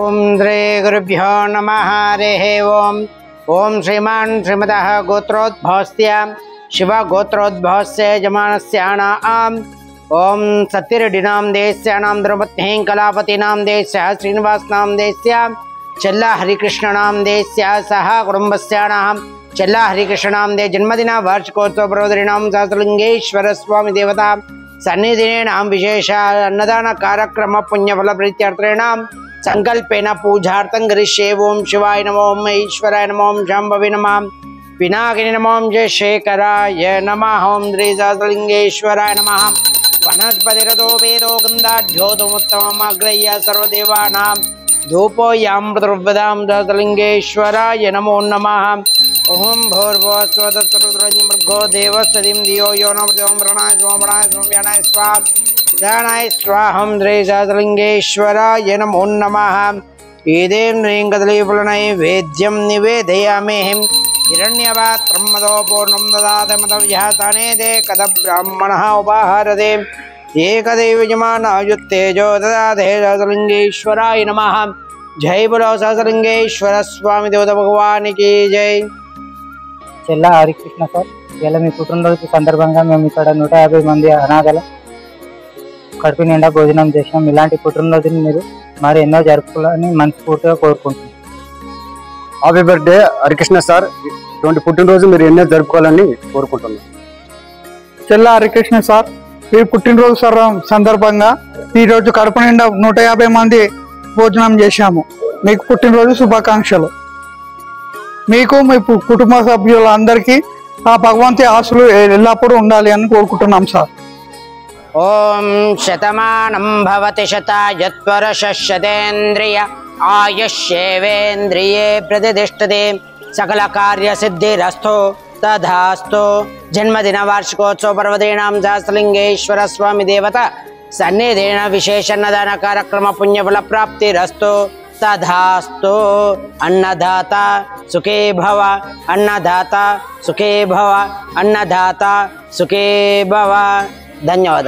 ओम श्री गुरुभ्यो नमः हरिः ओम। ओम श्रीमान् श्रीमतः गोत्रोद्भवस्य शिव गोत्रोद्भवस्य यजमानस्यानाम् ओम सत्यरेड्डिनाम देश्यानाम द्रौपद्यां कलापतिनाम देश्यः श्रीनिवासनाम देश्य चल्ला हरिकृष्णनाम देश्य सह कुटुंबस्यानाम चल्ला हरिकृष्णनाम दे जन्मदिन वार्षिकोत्सव प्रवोदरिणाम सहस्रलिंगेश्वर स्वामी देवता सन्निधिनाम विशेष अन्नदान कार्यक्रम पुण्यफल प्रीत्यर्थेणाम संकल्पेन पूजार्थं करिष्ये। ओम शिवाय नमः, ओम ईश्वराय नमः, ओम शांभवे नमः, पिनाकिनी नमः, ओम जय शेखराय नमः, ओम श्री सहस्रलिंगेश्वराय नमः। वनस्पतिरतो वेदो गन्धाढ्योतमुत्तममग्रह्य सर्वदेवानां धूपोऽयं प्रद्रव्यतां सहस्रलिंगेश्वराय नमो नमः। ओम भूर्भुवस्वतरुद्रभृगो देवस्वतिं धियो यो न प्रचोदयात् सोमणाय सोम्यानाय स्वाहा ध्यानाय स्वाहं श्री सहस्रलिंगेश्वराय नमो नमः। एदें ह्रीं कदलीफलनैवेद्यं निवेदयामि। हिरण्यपात्रं मदो पूर्णं ददाति मदव्यासाने दे कदब्राह्मणः उपाहारते एकदेव यजमानायुत्तेजो ददाते सहस्रलिंगेश्वराय नमः। जय बोलो सहस्रलिंगेश्वर स्वामी देवता भगवान की जय। చెల్లా హరికృష్ణ సార్, ఇలా మీ పుట్టినరోజు సందర్భంగా మేము ఇక్కడ 150 మంది అనాథల కడుపు నిండా భోజనం చేసినాం. ఇలాంటి పుట్టినరోజుని మీరు మరి ఎన్నో జరుపుకోవాలని మనస్ఫూర్తిగా కోరుకుంటున్నాం. హ్యాపీ బర్త్డే హరికృష్ణ సార్, ఇటువంటి పుట్టినరోజు మీరు ఎన్నో జరుపుకోవాలని కోరుకుంటున్నాం. చెల్లా హరికృష్ణ సార్, మీ పుట్టినరోజు సందర్భంగా ఈరోజు కడుపు నిండా 150 మంది భోజనం చేశాము. మీకు పుట్టినరోజు శుభాకాంక్షలు. మీకు మీ కుటుంబ సభ్యులందరికీ ఆ భగవంతుని ఆశలు ఎల్లప్పుడూ ఉండాలి అని కోరుకుంటున్నాం సార్. ओम शतमानं भवति शतायुत्पुरुषशतेन्द्रिय आयुष्येवेन्द्रिये प्रतिष्ठते सकल कार्य सिद्धिरस्तु तथास्तु। जन्मदिन वार्षिकोत्सव पर्वदीनां सहस्रलिंगेश्वर स्वामी देवता सन्निधेन विशेष अन्नदान कार्यक्रम पुण्यफल प्राप्तिरस्तु तथास्तु। अन्नदाता सुखे भव, अन्नदाता सुखे भव, अन्नदाता सुखे भव। धन्यवाद।